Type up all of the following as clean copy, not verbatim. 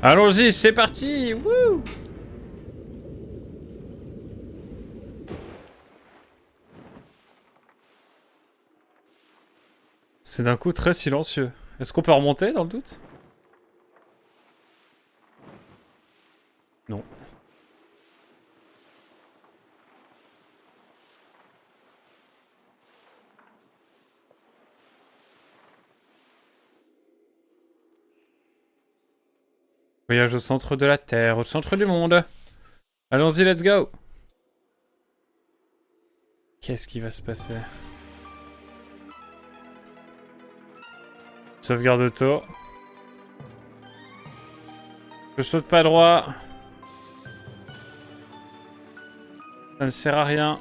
Allons-y, c'est parti. Wouh. C'est d'un coup très silencieux. Est-ce qu'on peut remonter dans le doute? Non. Voyage au centre de la Terre, au centre du monde. Allons-y, let's go. Qu'est-ce qui va se passer? Sauvegarde auto. Je saute pas droit. Ça ne sert à rien.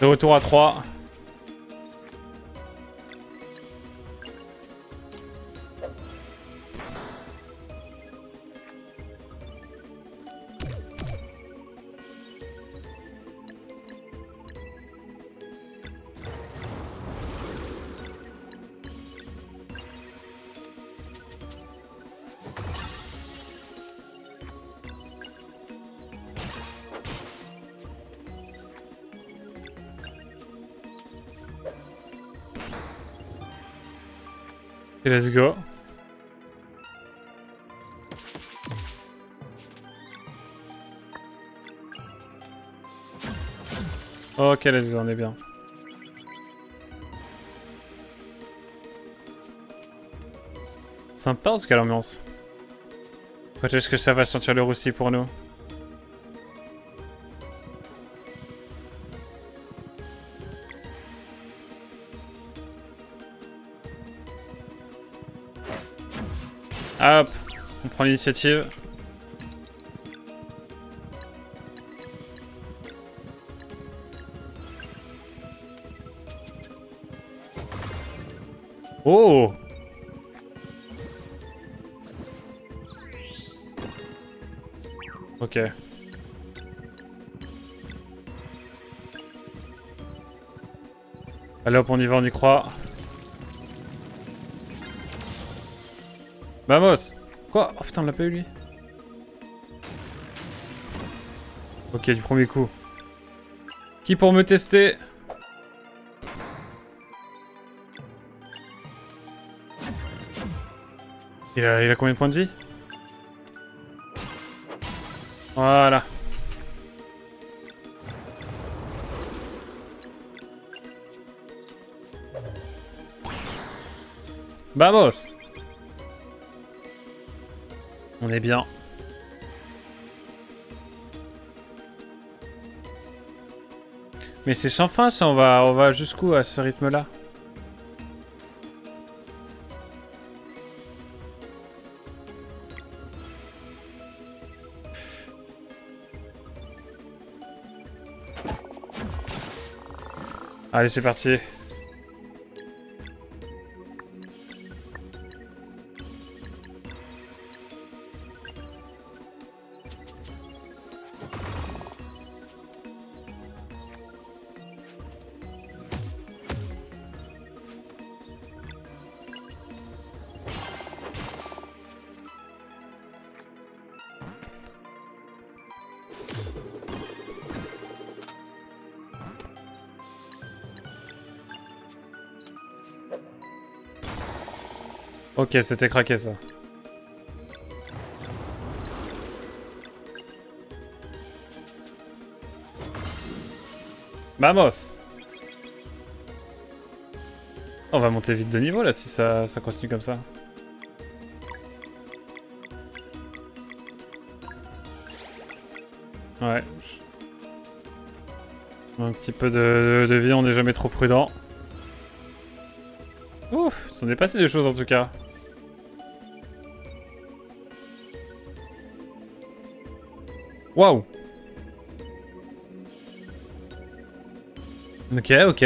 De retour à 3. Et let's go. Ok, let's go, on est bien. Sympa en tout cas l'ambiance. Peut-être que ça va sentir le roussi pour nous. Hop, on prend l'initiative. Oh! Ok. Allez hop, on y va, on y croit. Vamos! Quoi? Oh putain, on l'a pas eu lui. Ok, du premier coup. Qui pour me tester? Il a combien de points de vie? Voilà. Vamos! On est bien. Mais c'est sans fin ça, on va jusqu'où à ce rythme-là? Allez, c'est parti. Ok, c'était craqué ça. Vamos! On va monter vite de niveau là si ça continue comme ça. Ouais. Un petit peu de vie, on n'est jamais trop prudent. Ouf, il s'en est passé des choses en tout cas. Waouh! Ok, ok.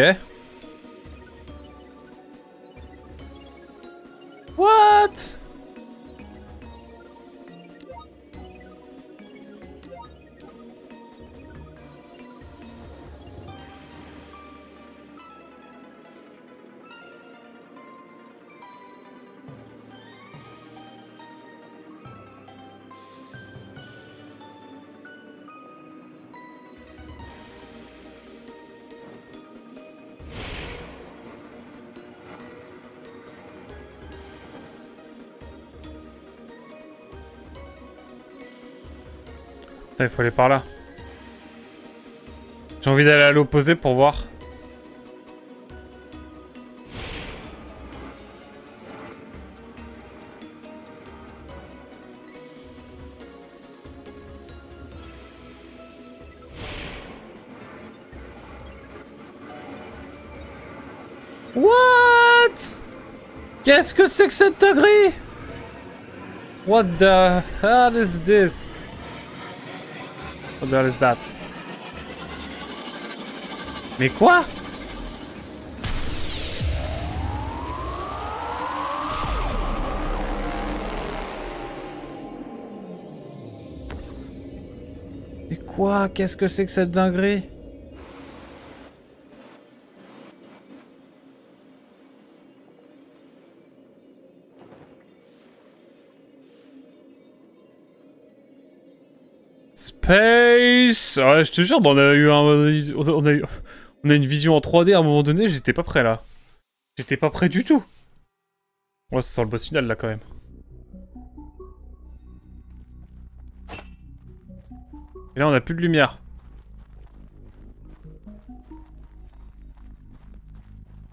Il faut aller par là. J'ai envie d'aller à l'opposé pour voir. What? Qu'est-ce que c'est que cette dinguerie? What the hell is this? What the hell is that? Mais quoi? Mais quoi? Qu'est-ce que c'est que cette dinguerie? Space! Ouais, je te jure, on a eu on a une vision en 3D à un moment donné, j'étais pas prêt là. J'étais pas prêt du tout. Ouais, ça sent le boss final là quand même. Et là, on a plus de lumière.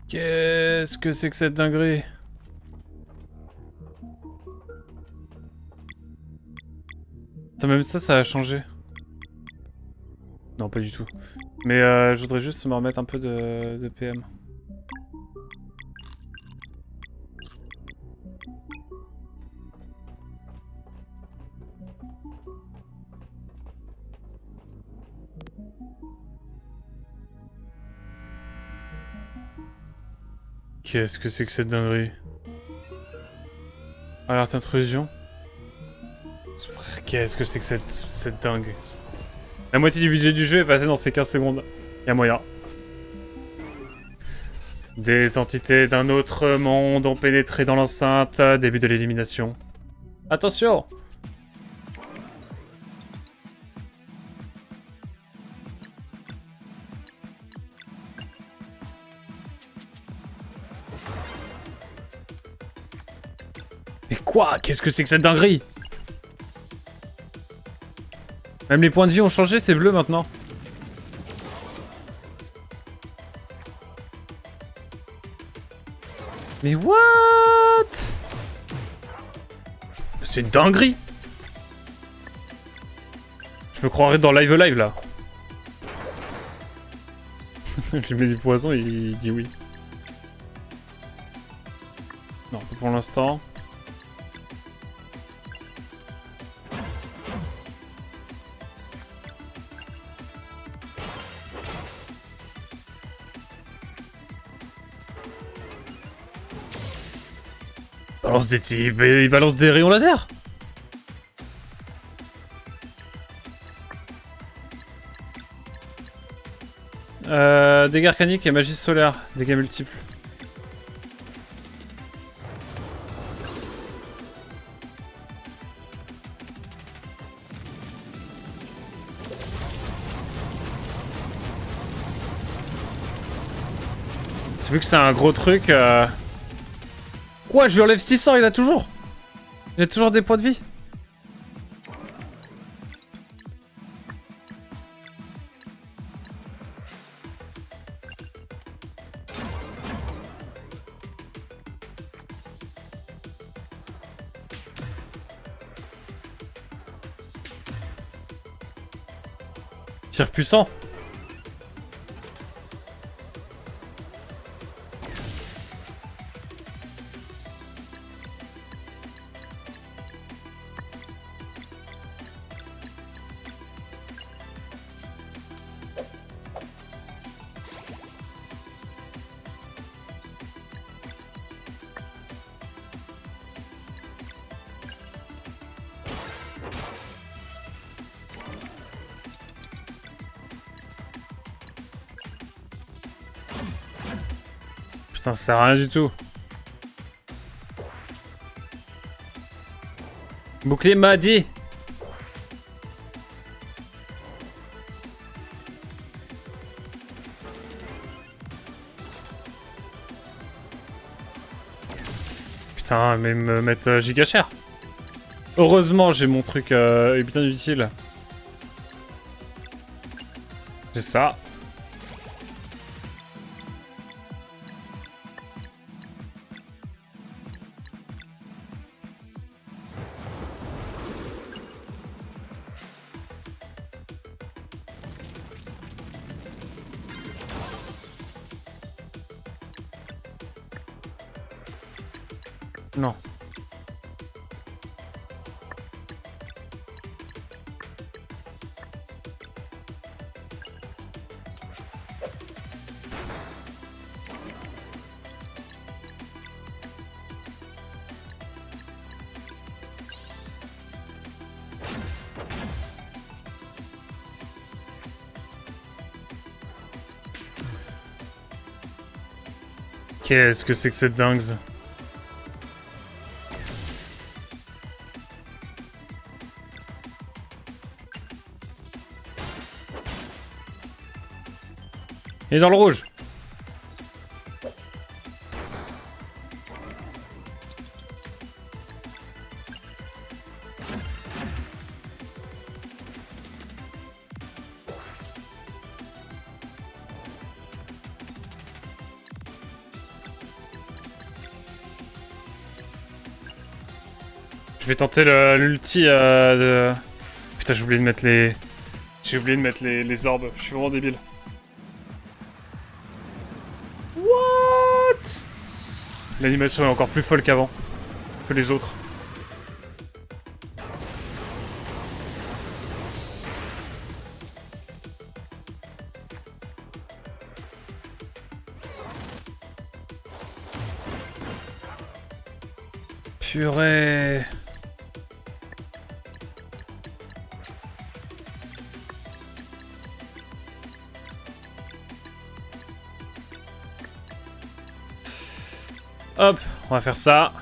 Qu'est-ce que c'est que cette dinguerie? Attends, même ça a changé. Non, pas du tout. Mais je voudrais juste me remettre un peu de PM. Qu'est-ce que c'est que cette dinguerie? Alerte intrusion. Frère, qu'est-ce que c'est que cette dingue? La moitié du budget du jeu est passé dans ces 15 secondes. Y'a moyen. Des entités d'un autre monde ont pénétré dans l'enceinte. Début de l'élimination. Attention! Mais quoi? Qu'est-ce que c'est que cette dinguerie? Même les points de vie ont changé, c'est bleu maintenant. Mais what? C'est une dinguerie! Je me croirais dans Live là. Je lui mets du poison et il dit oui. Non, pas pour l'instant. Il balance des rayons laser. Dégâts arcaniques et magie solaire. Dégâts multiples. C'est vu que c'est un gros truc. Quoi, je lui enlève 600, il a toujours des points de vie. Tir puissant. Putain, ça sert à rien du tout. Bouclier m'a dit. Putain, mais me mettre giga cher. Heureusement, j'ai mon truc bien utile. fais ça. Non. Qu'est-ce que c'est que cette dingue? Il est dans le rouge. Je vais tenter l'ulti de... Putain, j'ai oublié de mettre les... J'ai oublié de mettre les orbes. Je suis vraiment débile. What? L'animation est encore plus folle qu'avant. Que les autres. Purée. Hop, on va faire ça.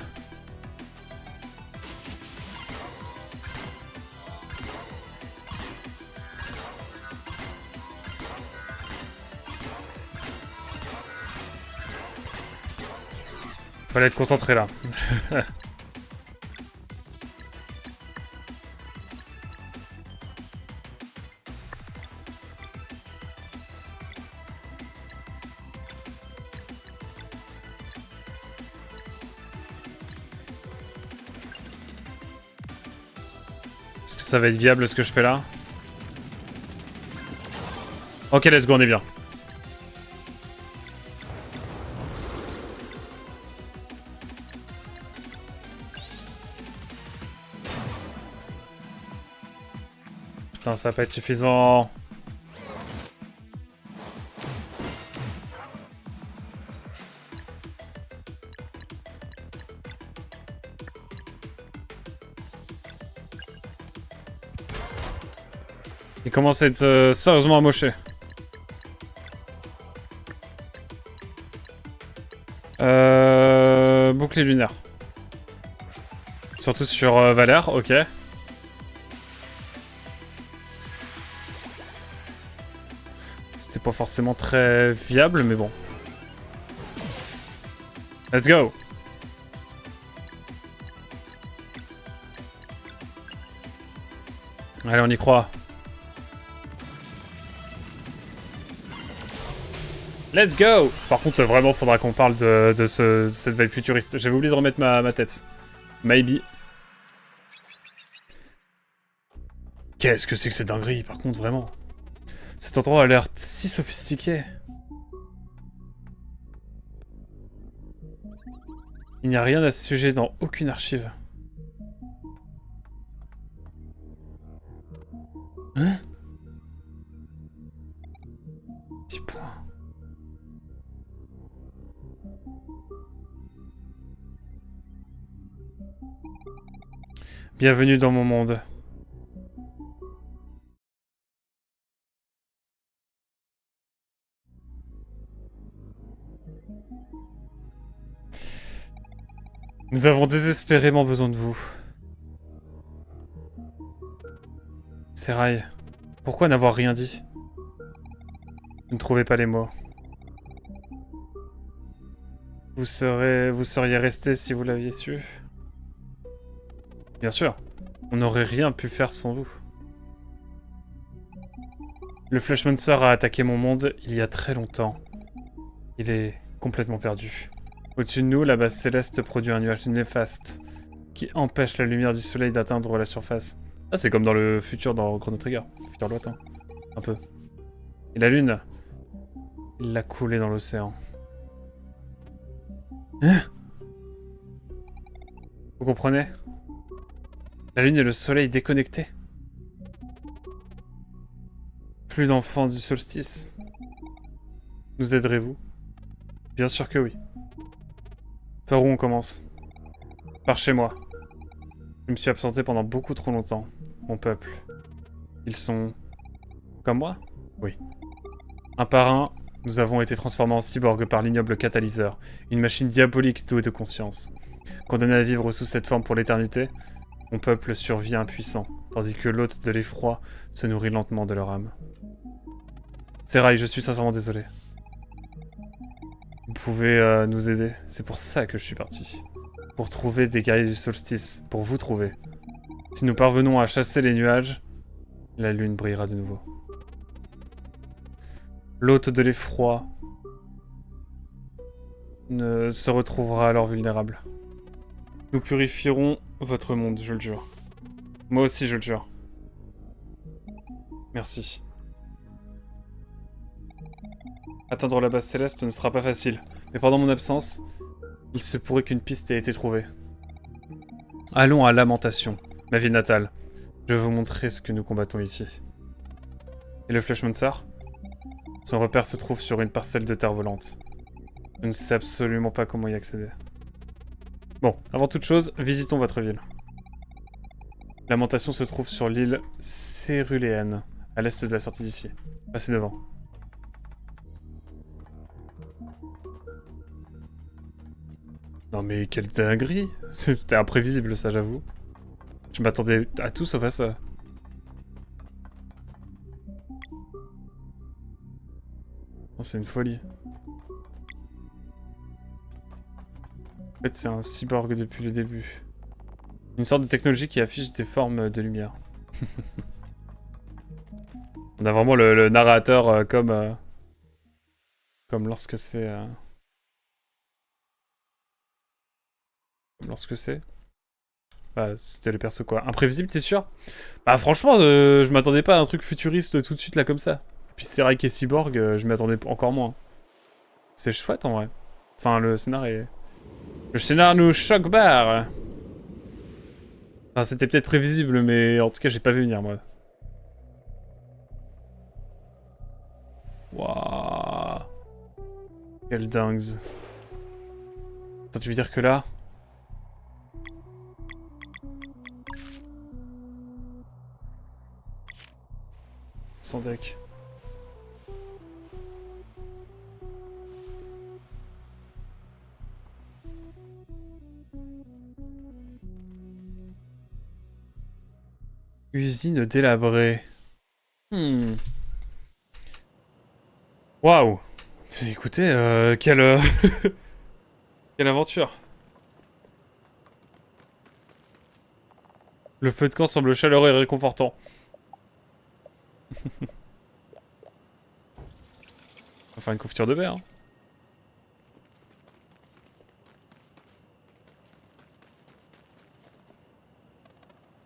Fallait être concentré là. Est-ce que ça va être viable ce que je fais là? Ok, let's go, on est bien. Putain, ça va pas être suffisant. Il commence à être sérieusement amoché. Bouclier lunaire. Surtout sur Valère, ok. C'était pas forcément très viable, mais bon. Let's go! Allez, on y croit. Let's go! Par contre, vraiment, faudra qu'on parle de cette vibe futuriste. J'avais oublié de remettre ma tête. Maybe. Qu'est-ce que c'est que cette dinguerie, par contre, vraiment? Cet endroit a l'air si sophistiqué. Il n'y a rien à ce sujet dans aucune archive. Hein? 10 points. Bienvenue dans mon monde. Nous avons désespérément besoin de vous. Seraï, pourquoi n'avoir rien dit? Vous ne trouvez pas les mots. Vous seriez resté si vous l'aviez su. Bien sûr, on n'aurait rien pu faire sans vous. Le Flashmonster a attaqué mon monde il y a très longtemps. Il est complètement perdu. Au-dessus de nous, la base céleste produit un nuage néfaste qui empêche la lumière du soleil d'atteindre la surface. Ah, c'est comme dans le futur dans Chrono Trigger. Futur lointain. Un peu. Et la lune, il l'a coulée dans l'océan. Hein? Vous comprenez? La lune et le soleil déconnectés. Plus d'enfants du solstice. Nous aiderez-vous? Bien sûr que oui. Par où on commence? Par chez moi. Je me suis absenté pendant beaucoup trop longtemps. Mon peuple. Ils sont... comme moi? Oui. Un par un, nous avons été transformés en cyborgs par l'ignoble catalyseur, une machine diabolique douée de conscience. Condamné à vivre sous cette forme pour l'éternité, mon peuple survit impuissant, tandis que l'hôte de l'effroi se nourrit lentement de leur âme. Seraï, je suis sincèrement désolé. Vous pouvez nous aider, c'est pour ça que je suis parti. Pour trouver des guerriers du solstice, pour vous trouver. Si nous parvenons à chasser les nuages, la lune brillera de nouveau. L'hôte de l'effroi ne se retrouvera alors vulnérable. Nous purifierons votre monde, je le jure. Moi aussi, je le jure. Merci. Atteindre la base céleste ne sera pas facile, mais pendant mon absence, il se pourrait qu'une piste ait été trouvée. Allons à Lamentation, ma ville natale. Je vais vous montrer ce que nous combattons ici. Et le Flashmonster? Son repère se trouve sur une parcelle de terre volante. Je ne sais absolument pas comment y accéder. Bon, avant toute chose, visitons votre ville. Lamentation se trouve sur l'île Céruléenne, à l'est de la sortie d'ici. Passez devant. Non mais quelle dinguerie! C'était imprévisible ça, j'avoue. Je m'attendais à tout sauf à ça. Oh, c'est une folie. En fait, c'est un cyborg depuis le début. Une sorte de technologie qui affiche des formes de lumière. On a vraiment le narrateur comme lorsque c'est... Lorsque c'est... Bah, c'était le perso quoi. Imprévisible, t'es sûr? Bah franchement, je m'attendais pas à un truc futuriste tout de suite là comme ça. Puis c'est vrai qu'est cyborg, je m'attendais encore moins. C'est chouette en vrai. Enfin, le scénar est... Le scénar nous choque barre. Enfin, c'était peut-être prévisible, mais en tout cas, j'ai pas vu venir moi. Waouh. Quel dingue. Attends, tu veux dire que là... Sans deck. Usine délabrée. Waouh. Écoutez, quelle... quelle aventure. Le feu de camp semble chaleureux et réconfortant. On va faire une confiture de verre. Hein.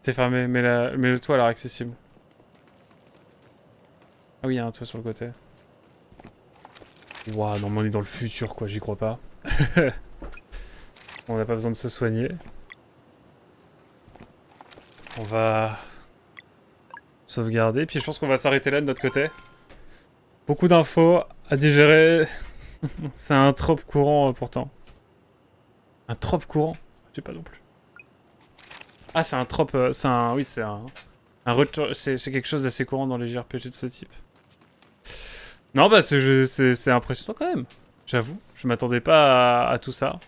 C'est fermé, mais le toit a l'air accessible. Ah oui, il y a un toit sur le côté. Waouh, non mais on est dans le futur quoi, j'y crois pas. On n'a pas besoin de se soigner. On va... sauvegarder, puis je pense qu'on va s'arrêter là de notre côté. Beaucoup d'infos à digérer. C'est un trope courant pourtant. Un trope courant? Je sais pas non plus. Ah, c'est un trope... c'est un... Oui, c'est un... C'est quelque chose d'assez courant dans les JRPG de ce type. Non, bah c'est impressionnant quand même. J'avoue, je m'attendais pas à tout ça.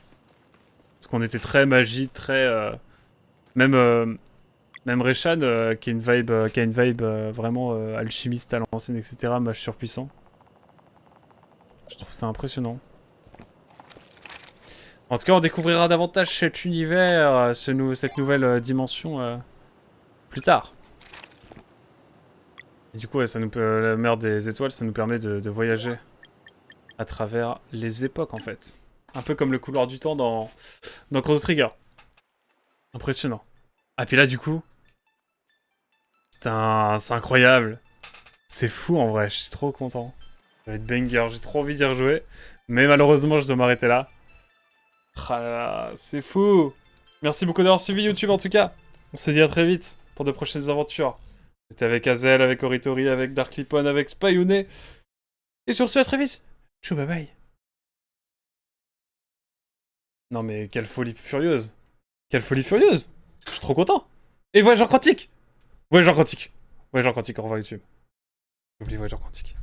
Parce qu'on était très magie, très... Même Reshan, qui a une vibe vraiment alchimiste à l'ancienne, etc., mage surpuissant. Je trouve ça impressionnant. En tout cas, on découvrira davantage cet univers, cette nouvelle dimension plus tard. Et du coup, ouais, ça nous peut... la mer des étoiles, ça nous permet de voyager à travers les époques, en fait. Un peu comme le couloir du temps dans Chrono Trigger. Impressionnant. Ah, puis là, du coup... Putain, c'est incroyable. C'est fou, en vrai, je suis trop content. Ça va être banger, j'ai trop envie d'y rejouer. Mais malheureusement, je dois m'arrêter là. Ah là là, c'est fou. Merci beaucoup d'avoir suivi YouTube, en tout cas. On se dit à très vite pour de prochaines aventures. C'était avec Azel, avec Oritori, avec Dark Lipon, avec Spyune. Et sur ce, à très vite. Tchou, bye bye. Non mais quelle folie furieuse. Quelle folie furieuse. Je suis trop content. Et Voyageur Quantique. Voyageur Quantique. Voyageur Quantique, au revoir YouTube. Oublie Voyageur Quantique.